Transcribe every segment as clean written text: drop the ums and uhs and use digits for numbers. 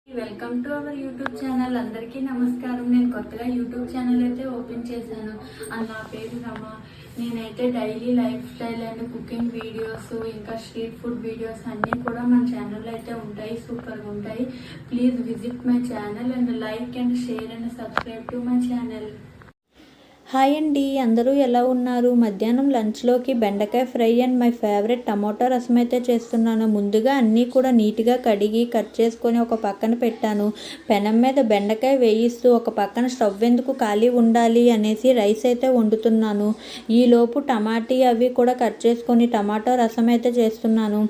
Welcome to our YouTube channel. అందరికీ నమస్కారం. నేను కొత్తగా యూట్యూబ్ ఛానల్ అయితే ఓపెన్ చేశాను. అండ్ నా పేరు రమ. నేనైతే daily life style and cooking videos, ఇంకా స్ట్రీట్ ఫుడ్ వీడియోస్ అన్నీ కూడా మన ఛానల్లో అయితే ఉంటాయి. సూపర్గా ఉంటాయి. Please visit my channel and like and share and subscribe to my channel. Hi అండి, అందరూ ఎలా ఉన్నారు? మధ్యాహ్నం లంచ్లోకి బెండకాయ fry and my favourite tomato రసం అయితే చేస్తున్నాను. ముందుగా అన్నీ కూడా నీట్గా కడిగి కట్ చేసుకొని ఒక పక్కన పెట్టాను. పెనం మీద బెండకాయ వేయిస్తూ ఒక పక్కన స్టవ్ ఎందుకు ఖాళీ ఉండాలి అనేసి రైస్ అయితే వండుతున్నాను. ఈలోపు టమాటీ అవి కూడా కట్ చేసుకొని టమాటో రసం అయితే చేస్తున్నాను.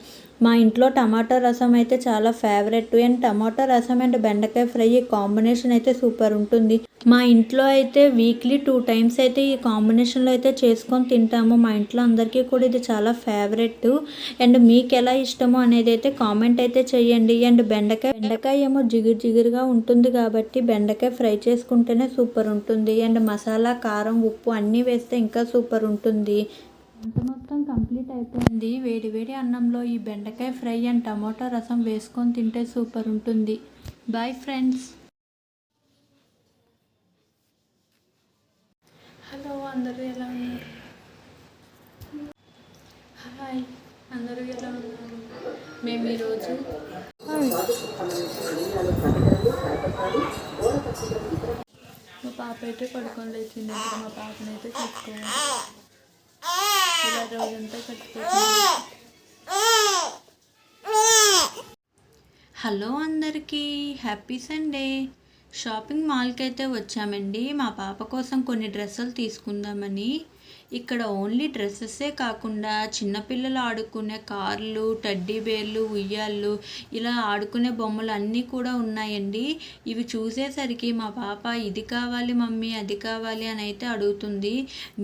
మా ఇంట్లో టమాటో రసం అయితే చాలా ఫేవరెట్. అండ్ టమాటో రసం అండ్ బెండకాయ ఫ్రై కాంబినేషన్ అయితే సూపర్ ఉంటుంది. మా ఇంట్లో అయితే వీక్లీ 2 టైమ్స్ అయితే ఈ కాంబినేషన్లో అయితే చేసుకొని తింటాము. మా ఇంట్లో అందరికీ కూడా ఇది చాలా ఫేవరెట్. అండ్ మీకు ఎలా ఇష్టమో అనేది అయితే కామెంట్ అయితే చేయండి. అండ్ బెండకాయ ఏమో జిగురుగా ఉంటుంది కాబట్టి బెండకాయ ఫ్రై చేసుకుంటేనే సూపర్ ఉంటుంది. అండ్ మసాలా, కారం, ఉప్పు అన్నీ వేస్తే ఇంకా సూపర్ ఉంటుంది. వంట మొత్తం కంప్లీట్ అయిపోయింది. వేడి అన్నంలో ఈ బెండకాయ ఫ్రై అండ్ టమాటో రసం వేసుకొని తింటే సూపర్ ఉంటుంది. Bye friends. హలో, అందరూ ఎలా ఉన్నారు? హాయ్, అందరూ ఎలా ఉన్నారు? మేము ఈరోజు మా పాప అయితే పడుకొని లేచింది. ఇప్పుడు మా పాపని అయితే చూసుకోవాలి. ఇలా రోజంతా కట్టుకోవాలి. హలో అందరికీ, హ్యాపీ సండే. షాపింగ్ మాల్కి అయితే వచ్చామండి. మా పాప కోసం కొన్ని డ్రెస్సులు తీసుకుందామని. ఇక్కడ ఓన్లీ డ్రెస్సెసే కాకుండా చిన్నపిల్లలు ఆడుకునే కార్లు, టెడ్డీ బేర్లు, ఉయ్యాళ్ళు, ఇలా ఆడుకునే బొమ్మలు అన్నీ కూడా ఉన్నాయండి. ఇవి చూసేసరికి మా పాప ఇది కావాలి మమ్మీ, అది కావాలి అని అయితే అడుగుతుంది.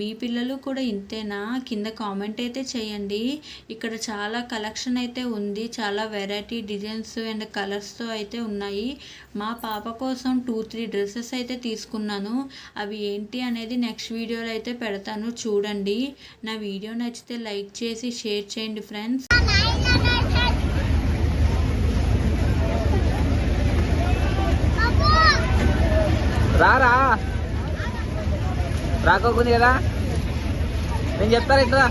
మీ పిల్లలు కూడా ఇంతేనా? కింద కామెంట్ అయితే చేయండి. ఇక్కడ చాలా కలెక్షన్ అయితే ఉంది. చాలా వెరైటీ డిజైన్స్ అండ్ కలర్స్తో అయితే ఉన్నాయి. మా పాప కోసం 2-3 డ్రెస్సెస్ అయితే తీసుకున్నాను. అవి ఏంటి అనేది నెక్స్ట్ వీడియోలో అయితే పెడతాను, చూడండి. నా వీడియో నచ్చితే లైక్ చేసి షేర్ చేయండి ఫ్రెండ్స్. రాకోకుంది కదా, నేను చెప్తాను ఇట్లా.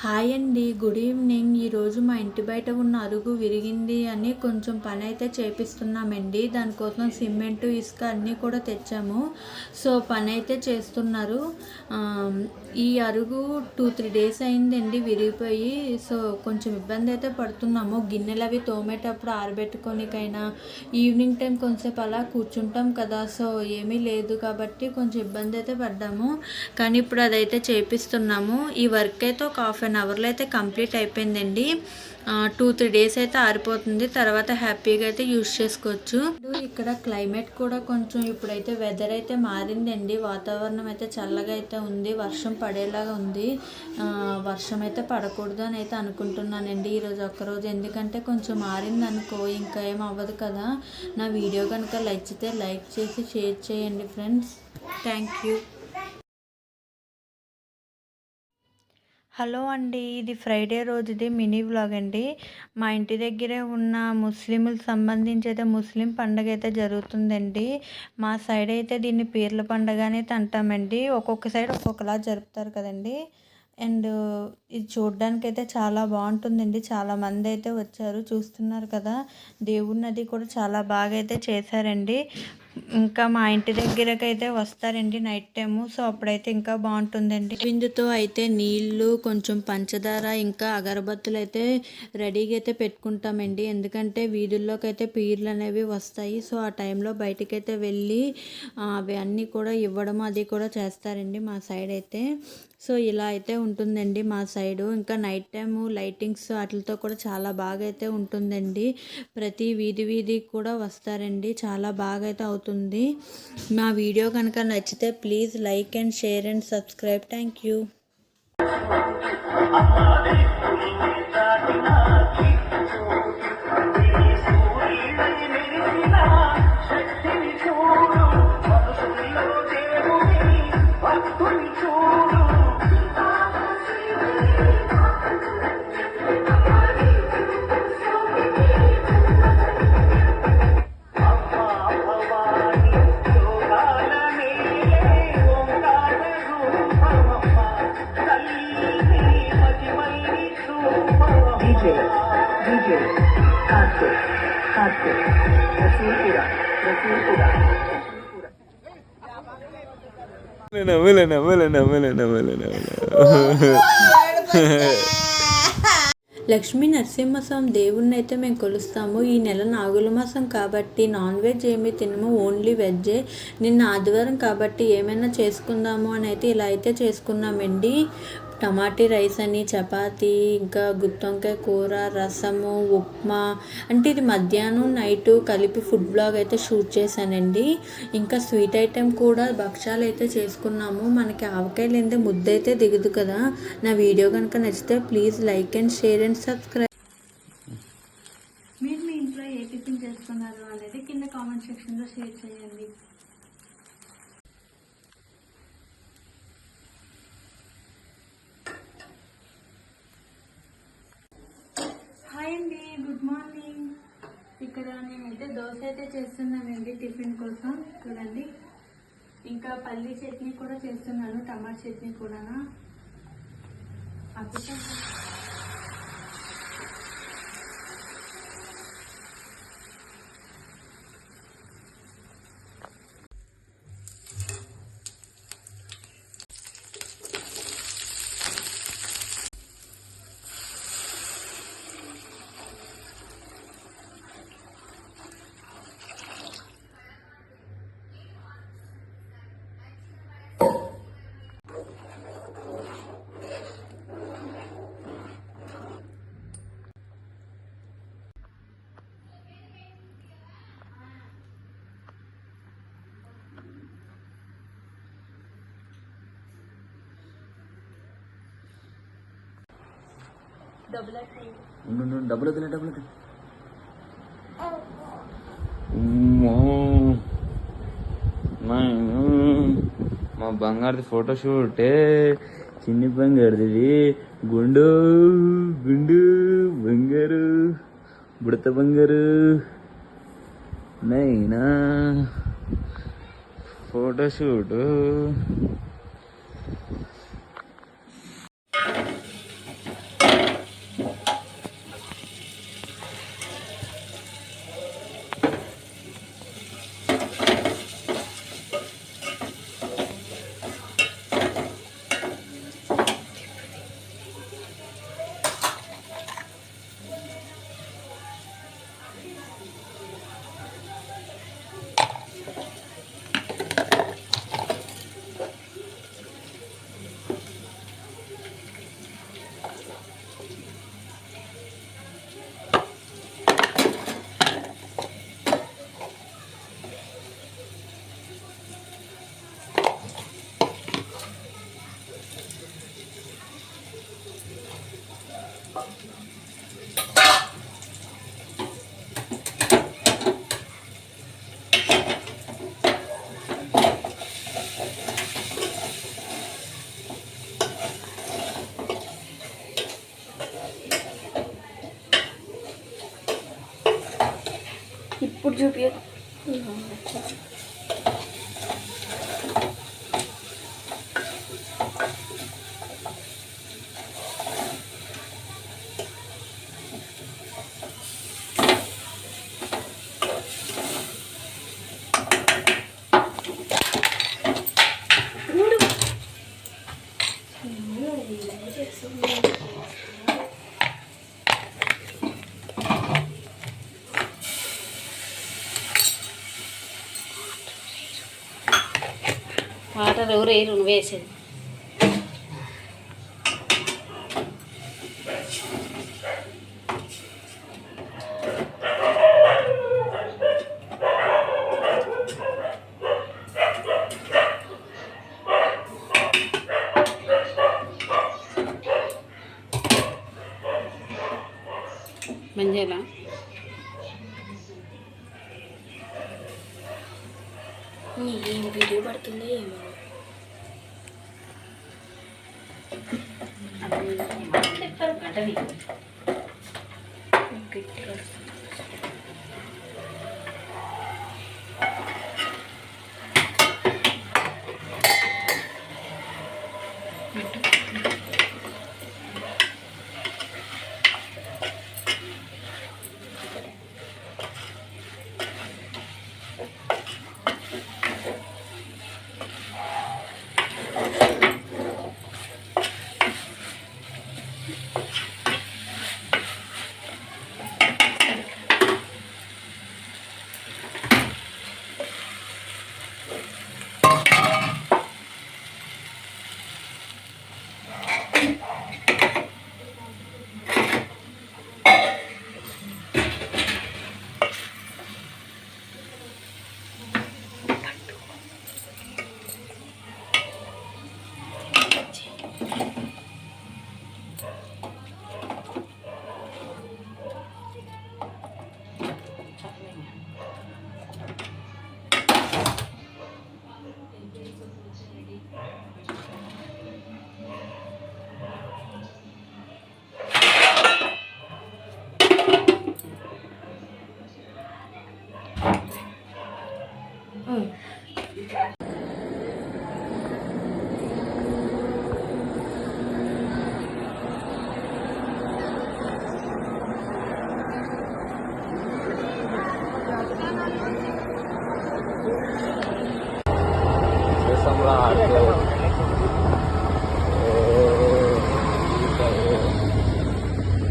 హాయ్ అండి, గుడ్ ఈవినింగ్. ఈరోజు మా ఇంటి బయట ఉన్న అరుగు విరిగింది అని కొంచెం పని అయితే చేపిస్తున్నామండి. దానికోసం సిమెంటు, ఇసుక అన్నీ కూడా తెచ్చాము. సో పని అయితే చేస్తున్నారు. ఈ అరుగు 2-3 డేస్ అయిందండి విరిగిపోయి. సో కొంచెం ఇబ్బంది అయితే పడుతున్నాము. గిన్నెలు అవి తోమేటప్పుడు ఆరబెట్టుకోనికైనా, ఈవినింగ్ టైం కొంచెంసేపు అలా కూర్చుంటాం కదా, సో ఏమీ లేదు కాబట్టి కొంచెం ఇబ్బంది అయితే పడ్డాము. కానీ ఇప్పుడు అదైతే చేపిస్తున్నాము. ఈ వర్క్ అయితే ఒక 1/2 అవర్లో అయితే కంప్లీట్ అయిపోయిందండి. 2-3 డేస్ అయితే ఆరిపోతుంది. తర్వాత హ్యాపీగా అయితే యూజ్ చేసుకోవచ్చు. ఇక్కడ క్లైమేట్ కూడా కొంచెం ఇప్పుడైతే వెదర్ అయితే మారిందండి. వాతావరణం అయితే చల్లగా అయితే ఉంది. వర్షం పడేలాగా ఉంది. వర్షం అయితే పడకూడదు అని అయితే అనుకుంటున్నానండి ఈరోజు ఒక్కరోజు. ఎందుకంటే కొంచెం మారింది అనుకో ఇంకా ఏం అవ్వదు కదా. నా వీడియో కనుక నచ్చితే లైక్ చేసి షేర్ చేయండి ఫ్రెండ్స్. Thank you. హలో అండి, ఇది ఫ్రైడే రోజుది మినీ వ్లాగ్ అండి. మా ఇంటి దగ్గరే ఉన్న ముస్లింలకు సంబంధించి అయితే ముస్లిం పండుగ అయితే జరుగుతుందండి. మా సైడ్ అయితే దీన్ని పీర్ల పండుగ అనేది అంటామండి. ఒక్కొక్క సైడ్ ఒక్కొక్కలా జరుపుతారు కదండి. అండ్ ఇది చూడడానికి అయితే చాలా బాగుంటుందండి. చాలామంది అయితే వచ్చారు, చూస్తున్నారు కదా. దేవుని అది కూడా చాలా బాగా అయితే చేశారండి. ఇంకా మా ఇంటి దగ్గరకు అయితే వస్తారండి నైట్ టైము. సో అప్పుడైతే ఇంకా బాగుంటుందండి. బిందుతో అయితే నీళ్ళు, కొంచెం పంచదార, ఇంకా అగరబత్తులు అయితే రెడీగా అయితే పెట్టుకుంటామండి. ఎందుకంటే వీధుల్లోకి అయితే పీర్లు అనేవి వస్తాయి. సో ఆ టైంలో బయటకైతే వెళ్ళి అవి అన్నీ కూడా ఇవ్వడం అది కూడా చేస్తారండి మా సైడ్ అయితే. సో ఇలా అయితే ఉంటుందండి మా సైడు. ఇంకా నైట్ టైము లైటింగ్స్ వాటితో కూడా చాలా బాగా అయితే ఉంటుందండి. ప్రతి వీధి కూడా వస్తారండి. చాలా బాగా అయితే అవుతుంది. మా వీడియో కనుక నచ్చితే please like and share and subscribe. Thank you. Lakshmi Narasimhaswamy దేవుణ్ణి అయితే మేము కొలుస్తాము. ఈ నెల నాగుల మాసం కాబట్టి నాన్ వెజ్ ఏమీ తినము, ఓన్లీ వెజ్జే. నిన్న ఆదివారం కాబట్టి ఏమైనా చేసుకుందాము అని అయితే ఇలా అయితే చేసుకున్నామండి. టమాటీ రైస్ అని, చపాతీ, ఇంకా గుత్తొంకాయ కూర, రసము, ఉప్మా. అంటే ఇది మధ్యాహ్నం నైటు కలిపి ఫుడ్ బ్లాగ్ అయితే షూట్ చేశానండి. ఇంకా స్వీట్ ఐటెం కూడా భక్షాలు అయితే చేసుకున్నాము. మనకి ఆవకాయ లేనిదే ముద్ద అయితే దిగదు కదా. నా వీడియో కనుక నచ్చితే please like and share and subscribe. మీరు మీ ఇంట్లో ఏ టిఫిన్ చేసుకున్నారు అనేది కింద కామెంట్ సెక్షన్లో షేర్ చేయండి. హాయ్ అండి, గుడ్ మార్నింగ్. ఇక్కడ నేనైతే దోశ అయితే చేస్తున్నానండి టిఫిన్ కోసం. చూడండి, ఇంకా పల్లీ చట్నీ కూడా చేస్తున్నాను, టమాటా చట్నీ కూడా. డబ్బులు వద్దులే. మా బంగారుది ఫోటోషూట్ చిన్ని బంగారుది గుండు గుండు బంగారు బుడత బంగారు నైనా ఫోటోషూట్. ఇప్పుడు చూపి వాటర్ ఎవరు వేయరు, నువ్వు వేసేది. మంజేలా ఏం వీడియో పడుతుందో ఏమో. గట్టిగా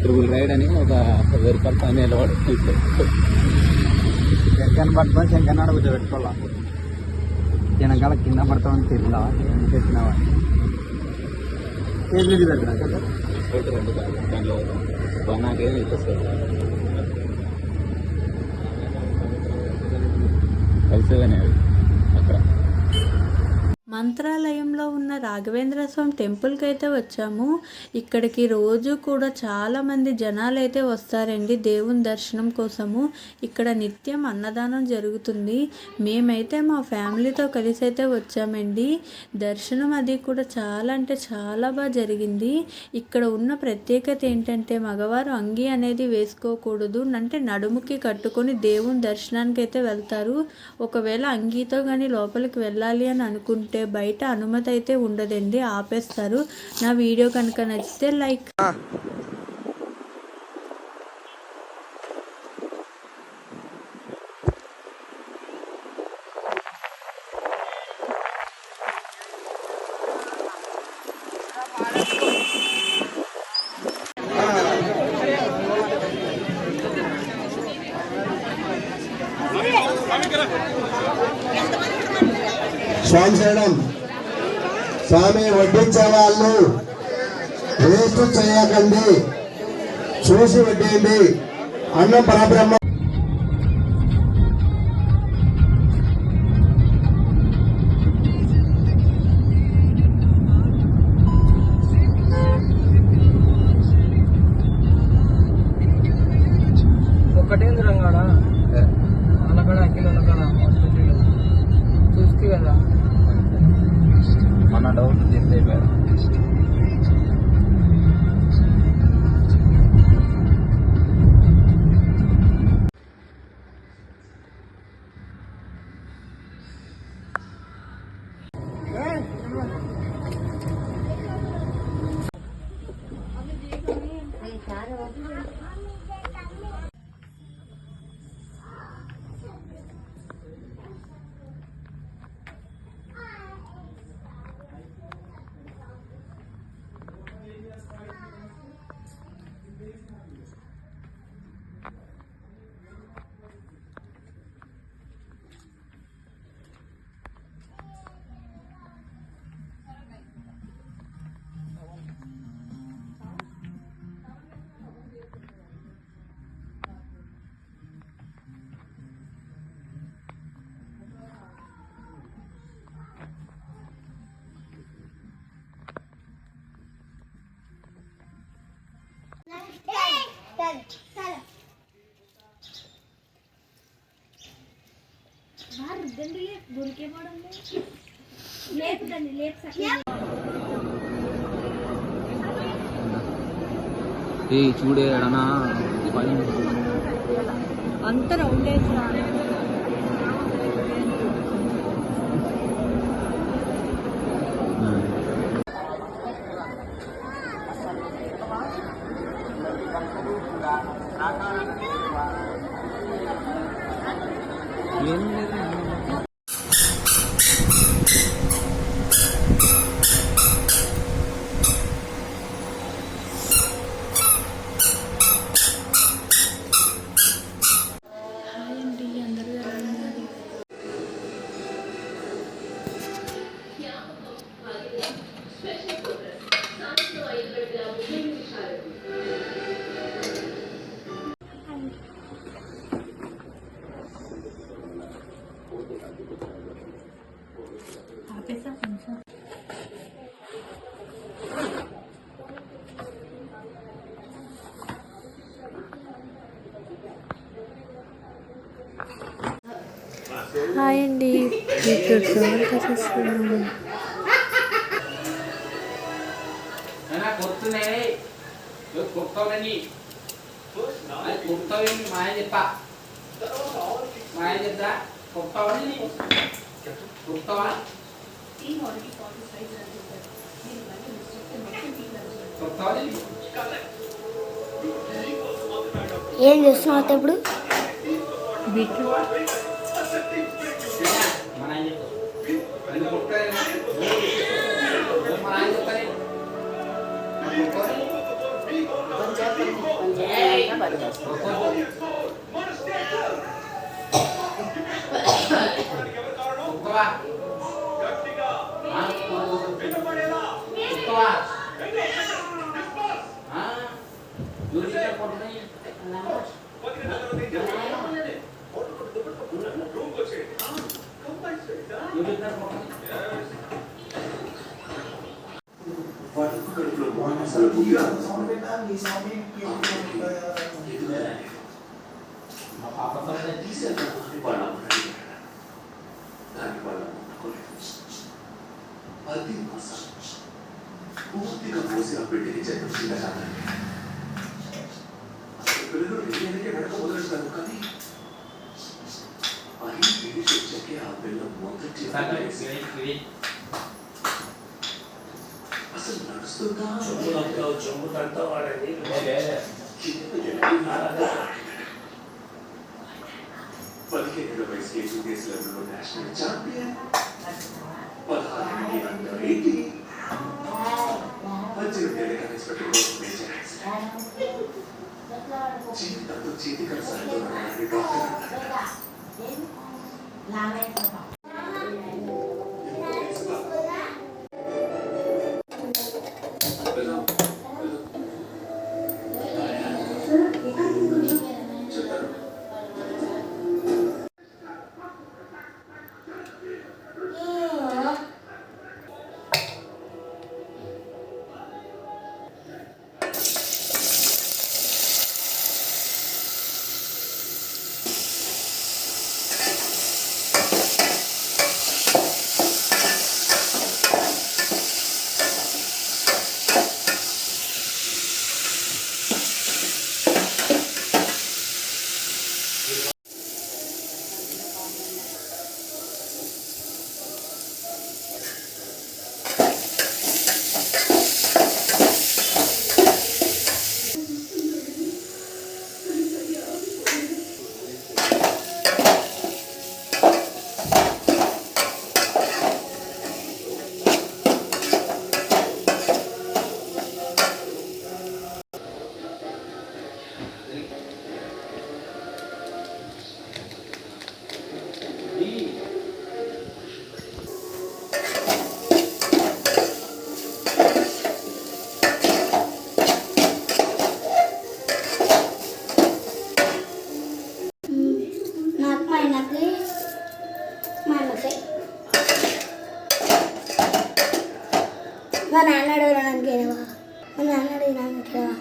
ట్రిపుల్ రైడ్ అని ఒక 1000 రూపాయలు పని వాడు శంకర్ పట్టుకొని శంకర్ ఆడ పెట్టుకోవాలా వెనకాల కింద పడతామని తెలియదా పెట్టినావా కేజీ పెట్టినా దాంట్లో నాకేం కలిసేవనే అవి అక్కడ. మంత్రాలయంలో ఉన్న రాఘవేంద్ర స్వామి టెంపుల్కి అయితే వచ్చాము. ఇక్కడికి రోజు కూడా చాలామంది జనాలు అయితే వస్తారండి దేవుని దర్శనం కోసము. ఇక్కడ నిత్యం అన్నదానం జరుగుతుంది. మేమైతే మా ఫ్యామిలీతో కలిసి అయితే వచ్చామండి. దర్శనం అది కూడా చాలా అంటే చాలా బాగా జరిగింది. ఇక్కడ ఉన్న ప్రత్యేకత ఏంటంటే మగవారు అంగి అనేది వేసుకోకూడదు, అంటే నడుముకి కట్టుకొని దేవుని దర్శనానికి అయితే వెళ్తారు. ఒకవేళ అంగీతో కానీ లోపలికి వెళ్ళాలి అని అనుకుంటే బయట అనుమతి అయితే ఉండదండి, ఆపేస్తారు. నా వీడియో కనుక నచ్చితే లైక్. స్వామి శరణం. స్వామి వడ్డించే వాళ్ళు వేస్ట్ చేయకండి, చూసి వడ్డేయండి. అన్నం పరబ్రహ్మ. ఒకటే రంగాడ అలగడ అఖిల చూస్తే కదా మన డౌట్ చెప్తే చూడే అన్నా అంత రౌండేజ్ హాయ్ అండి, బీట్రూట్ సోల్ చేస్తున్నాము. ఏం చేస్తున్నావు ఇప్పుడు? Beetroot Yes. పూర్తిగా పోసి ఆ బిడ్డకి జన్మ చిన్నదాన్ని పిల్లలు రెడీ వెనక మొదలెడతారు కానీ పని ఫినిష్ వచ్చాకే ఆ పిల్ల మొదటి అసలు నడుస్తుందా చెంబుతంతా వాడండి 17 వయసుకే జూనియర్స్ లెవెల్లో national champion 16 under 18 18 inspector major జీవితంతో చేతి కలసాలతో డాక్టర్ నాకు మా ఆయనకి మా అన్నకి మా నాన్న అడగడానికి మా నాన్న అడిగినాకేవా